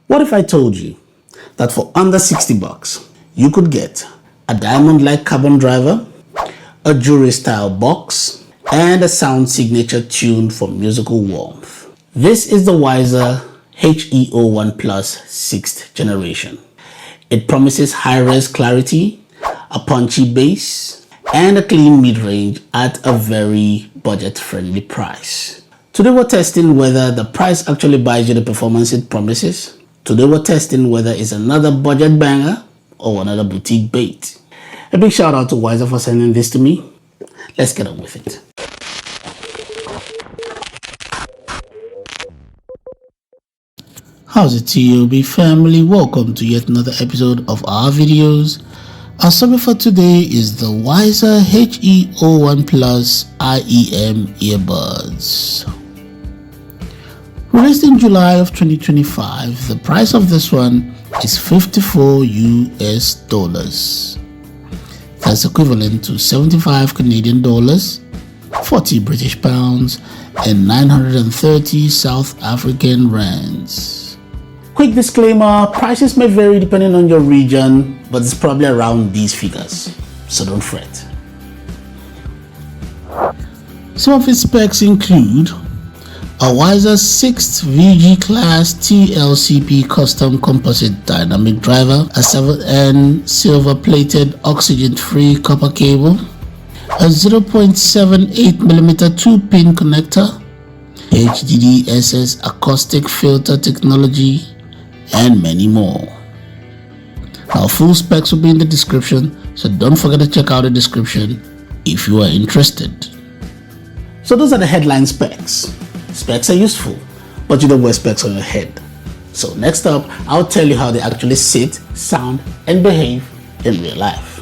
What if I told you that for under 60 bucks, you could get a diamond-like carbon driver, a jewelry-style box, and a sound signature tuned for musical warmth? This is the WHIZZER HE01 Plus 6th generation. It promises high-res clarity, a punchy bass, and a clean mid-range at a very budget-friendly price. Today we're testing whether the price actually buys you the performance it promises. Today we're testing whether it's another budget banger or another boutique bait. A big shout out to WHIZZER for sending this to me. Let's get on with it. Howzit T.O.B family, welcome to yet another episode of our videos. Our subject for today is the WHIZZER HE01 Plus I.E.M earbuds. Released in July of 2025, the price of this one is $54 US. That's equivalent to 75 Canadian dollars, 40 British pounds, and 930 South African rands. Quick disclaimer, prices may vary depending on your region, but it's probably around these figures, so don't fret. Some of its specs include a WHIZZER 6th VG Class TLCP custom composite dynamic driver, a 7N silver-plated oxygen-free copper cable, a 0.78mm 2-pin connector, HDD-SS acoustic filter technology, and many more. Now, full specs will be in the description, so don't forget to check out the description if you are interested. So those are the headline specs. Specs are useful, but you don't wear specs on your head. So next up, I'll tell you how they actually sit, sound, and behave in real life.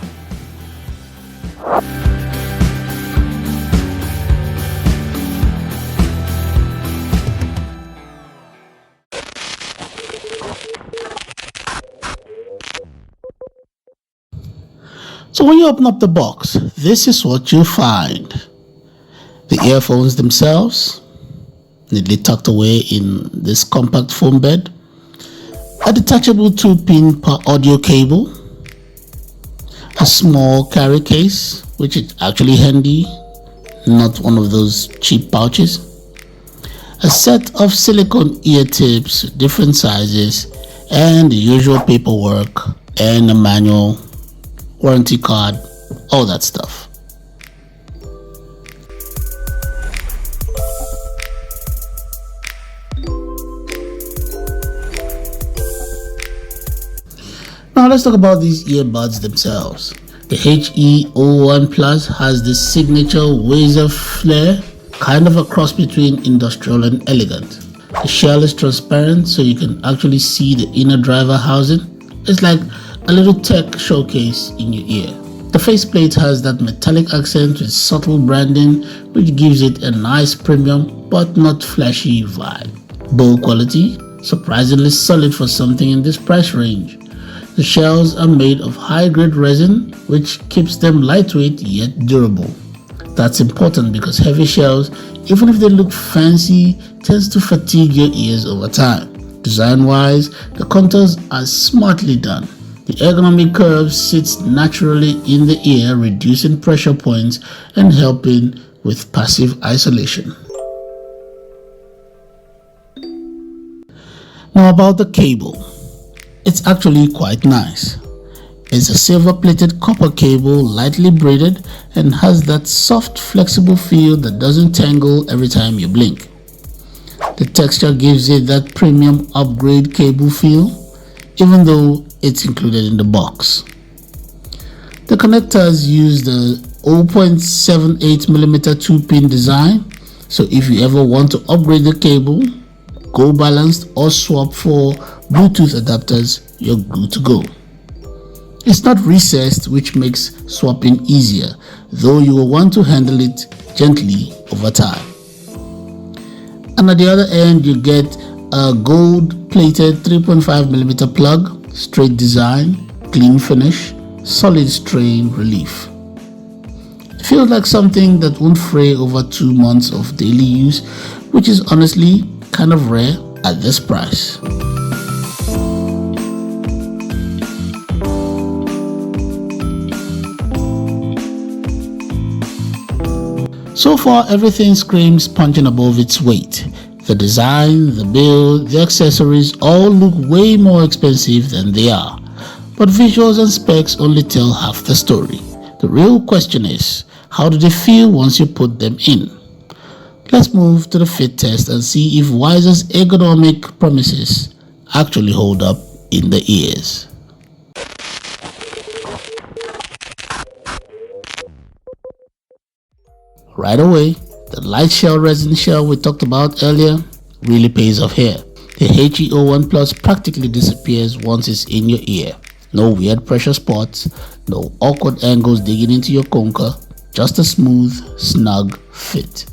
So when you open up the box, this is what you'll find. The earphones themselves, neatly tucked away in this compact foam bed, a detachable 2-pin audio cable, a small carry case, which is actually handy, not one of those cheap pouches, a set of silicone ear tips, different sizes, and the usual paperwork, and a manual, warranty card, all that stuff. Now let's talk about these earbuds themselves. The HE01 Plus has this signature WHIZZER flair, kind of a cross between industrial and elegant. The shell is transparent, so you can actually see the inner driver housing. It's like a little tech showcase in your ear. The faceplate has that metallic accent with subtle branding, which gives it a nice premium but not flashy vibe. Bowl quality, surprisingly solid for something in this price range. The shells are made of high-grade resin, which keeps them lightweight yet durable. That's important because heavy shells, even if they look fancy, tends to fatigue your ears over time. Design-wise, the contours are smartly done. The ergonomic curve sits naturally in the ear, reducing pressure points and helping with passive isolation. Now about the cable. It's actually quite nice. It's a silver-plated copper cable, lightly braided, and has that soft, flexible feel that doesn't tangle every time you blink. The texture gives it that premium upgrade cable feel, even though it's included in the box. The connectors use the 0.78mm 2-pin design, so if you ever want to upgrade the cable, go balanced, or swap for Bluetooth adapters, you're good to go. It's not recessed, which makes swapping easier, though you will want to handle it gently over time. And at the other end, you get a gold-plated 3.5mm plug, straight design, clean finish, solid strain relief. It feels like something that won't fray over 2 months of daily use, which is honestly kind of rare at this price. So far, everything screams punching above its weight. The design, the build, the accessories all look way more expensive than they are. But visuals and specs only tell half the story. The real question is, how do they feel once you put them in? Let's move to the fit test and see if WHIZZER's ergonomic promises actually hold up in the ears. Right away, the light shell resin shell we talked about earlier really pays off here. The HE01 Plus practically disappears once it's in your ear. No weird pressure spots, no awkward angles digging into your concha, just a smooth, snug fit.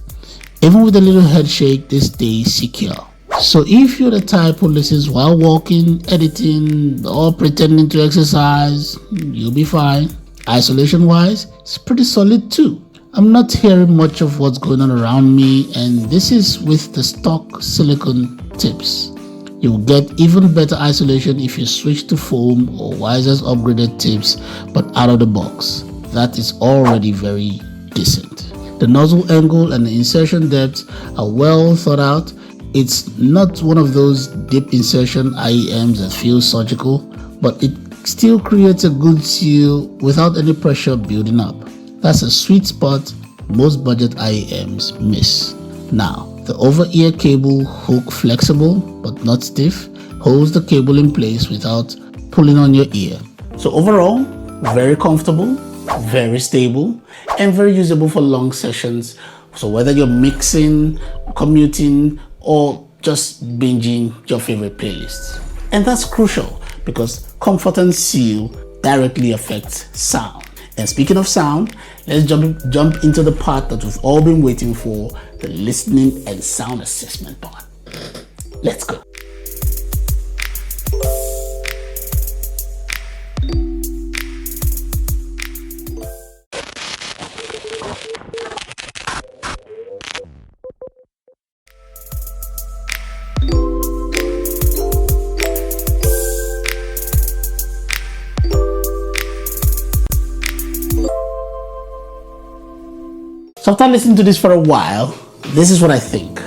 Even with a little head shake, they stay secure. So if you're the type who listens while walking, editing, or pretending to exercise, you'll be fine. Isolation wise, it's pretty solid too. I'm not hearing much of what's going on around me, and this is with the stock silicone tips. You'll get even better isolation if you switch to foam or WHIZZER's upgraded tips, but out of the box. That is already very decent. The nozzle angle and the insertion depth are well thought out. It's not one of those deep insertion IEMs that feel surgical, but it still creates a good seal without any pressure building up. That's a sweet spot most budget IEMs miss. Now, the over-ear cable hook flexible but not stiff holds the cable in place without pulling on your ear. So overall, very comfortable, very stable, and very usable for long sessions. So whether you're mixing, commuting, or just binging your favorite playlists. And that's crucial because comfort and seal directly affects sound. And speaking of sound, let's jump into the part that we've all been waiting for, the listening and sound assessment part. Let's go. So after listening to this for a while, this is what I think.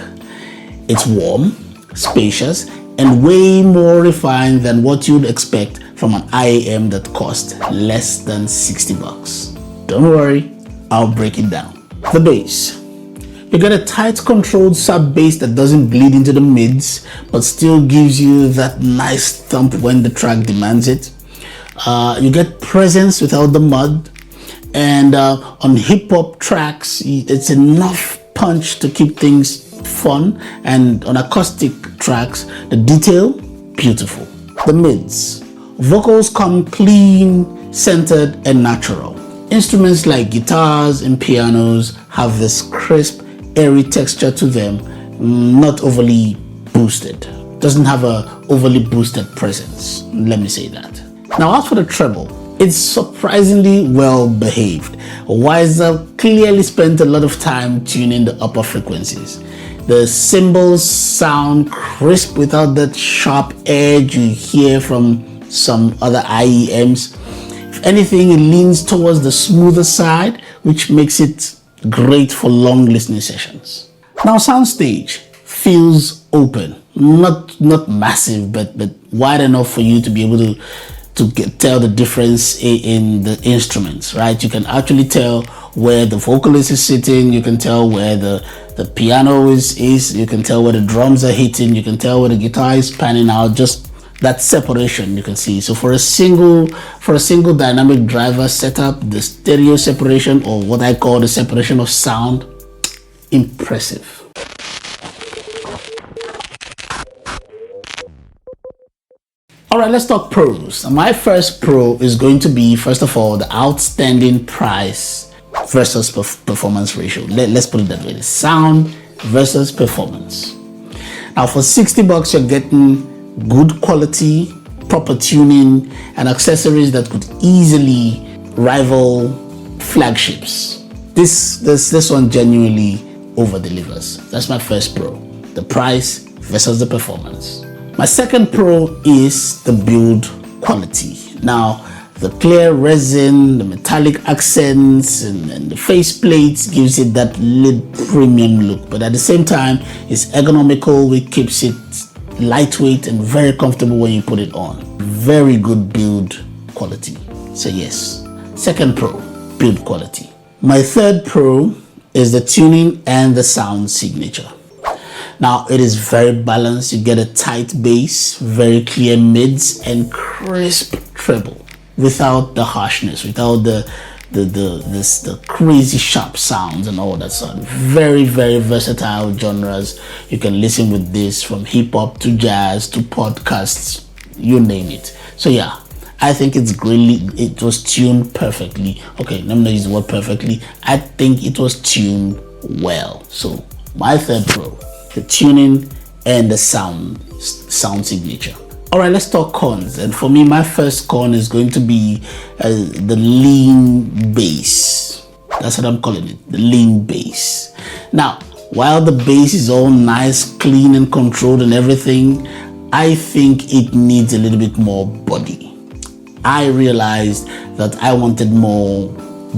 It's warm, spacious, and way more refined than what you'd expect from an IEM that cost less than 60 bucks. Don't worry, I'll break it down. The bass. You get a tight controlled sub bass that doesn't bleed into the mids, but still gives you that nice thump when the track demands it. You get presence without the mud. And on hip-hop tracks, it's enough punch to keep things fun. And on acoustic tracks, the detail, beautiful. The mids. Vocals come clean, centered, and natural. Instruments like guitars and pianos have this crisp, airy texture to them, not overly boosted. Doesn't have a overly boosted presence, let me say that. Now as for the treble, it's surprisingly well behaved. WHIZZER clearly spent a lot of time tuning the upper frequencies. The cymbals sound crisp without that sharp edge you hear from some other IEMs. If anything, it leans towards the smoother side, which makes it great for long listening sessions. Now soundstage feels open, not massive, but wide enough for you to be able to tell the difference in the instruments, right? You can actually tell where the vocalist is sitting, you can tell where the piano is, you can tell where the drums are hitting, you can tell where the guitar is panning out, just that separation you can see. So for a single dynamic driver setup, the stereo separation, or what I call the separation of sound, impressive. All right, let's talk pros. My first pro is going to be, first of all, the outstanding price versus performance ratio. Let's put it that way, the sound versus performance. Now for 60 bucks, you're getting good quality, proper tuning, and accessories that could easily rival flagships. This one genuinely over delivers. That's my first pro, the price versus the performance. My second pro is the build quality. Now, The clear resin, the metallic accents, and the face plates gives it that lid premium look. But at the same time, it's ergonomical, which keeps it lightweight and very comfortable when you put it on. Very good build quality. So yes, second pro, build quality. My third pro is the tuning and the sound signature. Now it is very balanced. You get a tight bass, very clear mids, and crisp treble without the harshness, without the crazy sharp sounds and all that sort. Very, very versatile genres. You can listen with this from hip hop to jazz to podcasts, you name it. So yeah, I think it was tuned perfectly. Okay, let me not use the word perfectly. I think it was tuned well. So my third pro, the tuning and the sound signature. All right, let's talk cons. And for me, my first con is going to be the lean bass. That's what I'm calling it, the lean bass. Now, while the bass is all nice, clean and controlled and everything, I think it needs a little bit more body. I realized that I wanted more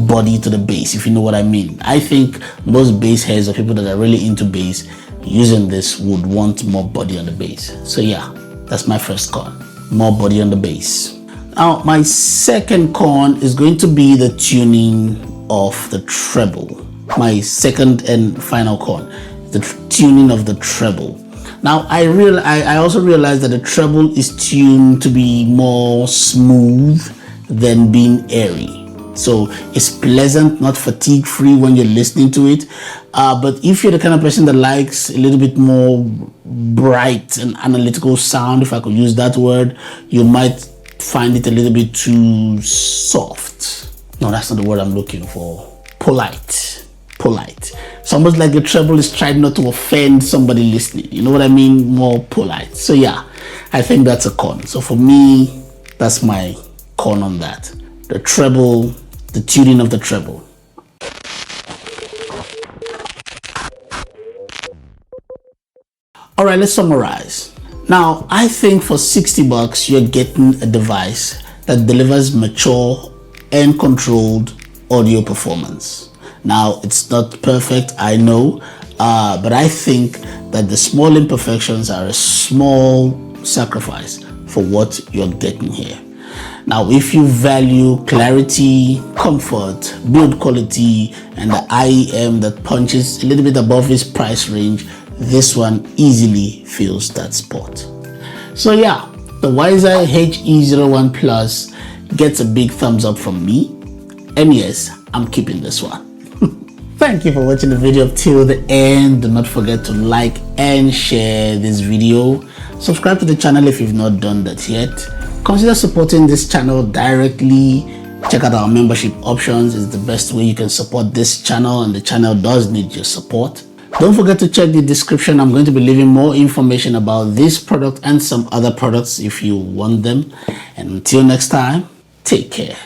body to the bass, if you know what I mean. I think most bass heads or people that are really into bass using this would want more body on the bass. So yeah, that's my first con, more body on the bass. Now, my second con is going to be the tuning of the treble. My second and final con, the tuning of the treble. Now, I also realized that the treble is tuned to be more smooth than being airy. So it's pleasant, not fatigue free when you're listening to it. But if you're the kind of person that likes a little bit more bright and analytical sound, if I could use that word, you might find it a little bit too soft. No, that's not the word I'm looking for. Polite. It's almost like the treble is trying not to offend somebody listening. You know what I mean? More polite. So yeah, I think that's a con. So for me, that's my con on that. The treble, the tuning of the treble. All right, let's summarize. Now, I think for 60 bucks, you're getting a device that delivers mature and controlled audio performance. Now, it's not perfect, I know, but I think that the small imperfections are a small sacrifice for what you're getting here. Now, if you value clarity, comfort, build quality, and the IEM that punches a little bit above its price range, this one easily fills that spot. So yeah, the WHIZZER HE01 Plus gets a big thumbs up from me. And yes, I'm keeping this one. Thank you for watching the video till the end. Do not forget to like and share this video. Subscribe to the channel if you've not done that yet. Consider supporting this channel directly. Check out our membership options. It's the best way you can support this channel, and the channel does need your support. Don't forget to check the description. I'm going to be leaving more information about this product and some other products if you want them. And until next time, take care.